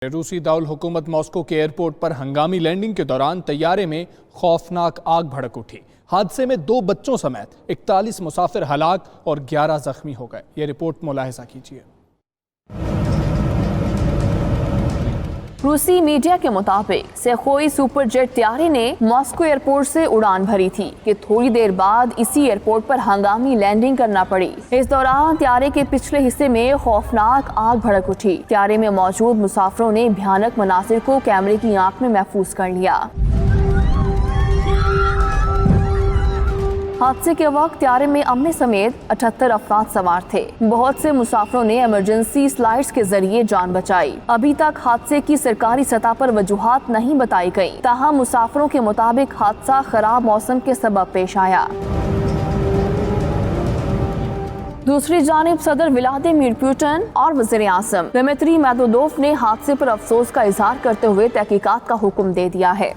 रूसी दारुल हुकूमत मॉस्को के एयरपोर्ट पर हंगामी लैंडिंग के दौरान तैयारे में खौफनाक आग भड़क उठी। हादसे में 2 बच्चों समेत 41 मुसाफिर हलाक और 11 जख्मी हो गए। ये रिपोर्ट मुलाहिजा कीजिए। रूसी मीडिया के मुताबिक सेखोई सुपरजेट त्यारे ने मॉस्को एयरपोर्ट से उड़ान भरी थी कि थोड़ी देर बाद इसी एयरपोर्ट पर हंगामी लैंडिंग करना पड़ी। इस दौरान त्यारे के पिछले हिस्से में खौफनाक आग भड़क उठी। त्यारे में मौजूद मुसाफिरों ने भयानक मनासिर को कैमरे की आंख में महफूज कर लिया। हादसे के वक्त त्यारे में अम्मे समेत 78 अफराद सवार थे। बहुत से मुसाफिरों ने इमरजेंसी स्लाइड्स के जरिए जान बचाई। अभी तक हादसे की सरकारी सतह पर वजूहात नहीं बताई गई। ताहम मुसाफिरों के मुताबिक हादसा खराब मौसम के सबब पेश आया। दूसरी जानिब सदर व्लादिमीर पुतिन और वज़ीर आज़म दिमित्री मेदवेदेव ने हादसे पर अफसोस का इजहार करते हुए तहकीकात का हुक्म दे दिया है।